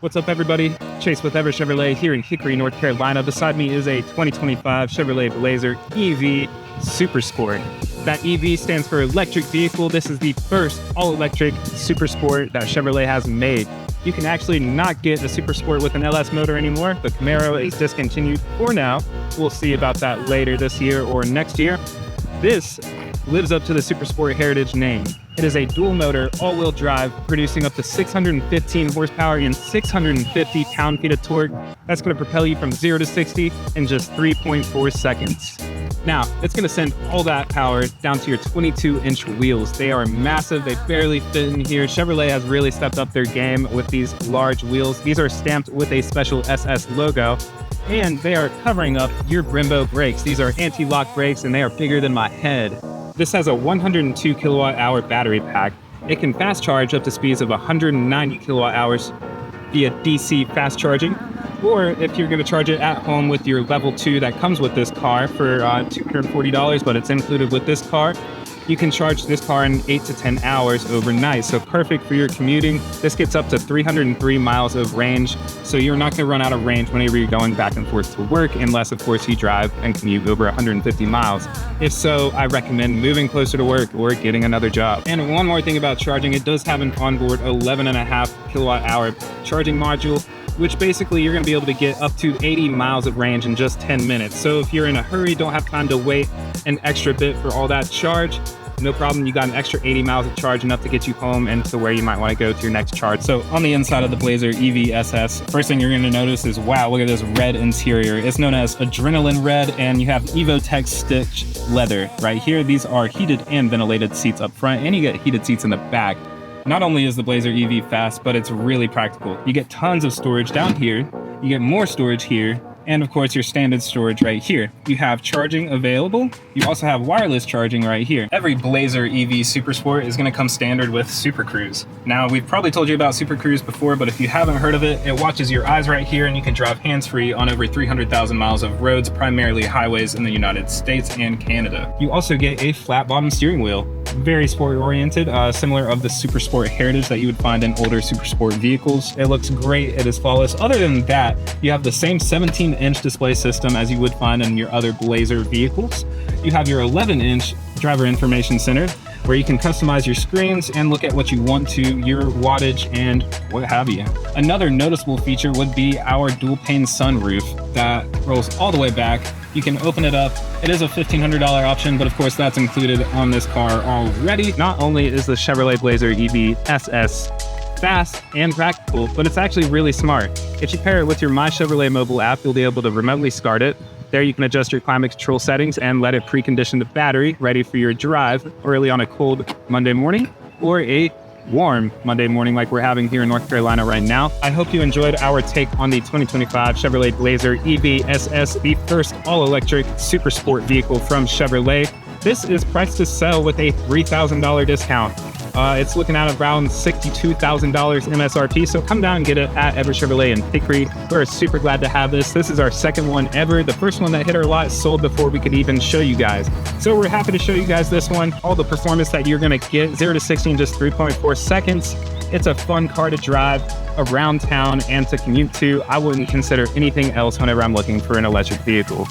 What's up, everybody? Chase with Everett Chevrolet here in Hickory, North Carolina. Beside me is a 2025 Chevrolet Blazer EV Super Sport. That EV stands for electric vehicle. This is the first all-electric Super Sport that Chevrolet has made. You can actually not get a Super Sport with an LS motor anymore. The Camaro is discontinued for now. We'll see about that later this year or next year. This lives up to the Super Sport heritage name. It is a dual motor, all-wheel drive, producing up to 615 horsepower and 650 pound-feet of torque. That's going to propel you from 0 to 60 in just 3.4 seconds. Now, it's going to send all that power down to your 22-inch wheels. They are massive. They barely fit in here. Chevrolet has really stepped up their game with these large wheels. These are stamped with a special SS logo, and they are covering up your Brembo brakes. These are anti-lock brakes, and they are bigger than my head. This has a 102 kilowatt-hour battery pack. It can fast charge up to speeds of 190 kilowatt hours via DC fast charging. Or if you're going to charge it at home with your level 2 that comes with this car for $240, but it's included with this car, you can charge this car in 8 to 10 hours overnight. So perfect for your commuting. This gets up to 303 miles of range. So you're not going to run out of range whenever you're going back and forth to work, unless of course you drive and commute over 150 miles. If so, I recommend moving closer to work or getting another job. And one more thing about charging, it does have an onboard 11.5 kilowatt hour charging module, which basically you're going to be able to get up to 80 miles of range in just 10 minutes. So if you're in a hurry, don't have time to wait an extra bit for all that charge, no problem. You got an extra 80 miles of charge, enough to get you home and to where you might want to go to your next charge. So on the inside of the Blazer EV SS, first thing you're going to notice is, wow, look at this red interior. It's known as Adrenaline Red, and you have Evotech stitched leather right here. These are heated and ventilated seats up front, and you get heated seats in the back. Not only is the Blazer EV fast, but it's really practical. You get tons of storage down here, you get more storage here, and of course your standard storage right here. You have charging available. You also have wireless charging right here. Every Blazer EV Super Sport is going to come standard with Super Cruise. Now, we've probably told you about Super Cruise before, but if you haven't heard of it, it watches your eyes right here, and you can drive hands-free on over 300,000 miles of roads, primarily highways in the United States and Canada. You also get a flat-bottom steering wheel. Very sport-oriented, similar of the Super Sport heritage that you would find in older Super Sport vehicles. It looks great. It is flawless. Other than that, you have the same 17-inch display system as you would find in your other Blazer vehicles. You have your 11-inch driver information center, where you can customize your screens and look at what you want to, your wattage, and what have you. Another noticeable feature would be our dual-pane sunroof that rolls all the way back. You can open it up. It is a $1,500 option, but of course that's included on this car already. Not only is the Chevrolet Blazer EV SS fast and practical, but it's actually really smart. If you pair it with your My Chevrolet mobile app, you'll be able to remotely start it. There you can adjust your climate control settings and let it precondition the battery ready for your drive early on a cold Monday morning or a warm Monday morning like we're having here in North Carolina right now. I hope you enjoyed our take on the 2025 Chevrolet Blazer EV SS, the first all-electric Super Sport vehicle from Chevrolet. This is priced to sell with a $3,000 discount. It's looking at around $62,000 MSRP, so come down and get it at Everett Chevrolet in Hickory. We're super glad to have this. This is our second one ever. The first one that hit our lot sold before we could even show you guys. So we're happy to show you guys this one. All the performance that you're going to get, 0 to 60 in just 3.4 seconds. It's a fun car to drive around town and to commute to. I wouldn't consider anything else whenever I'm looking for an electric vehicle.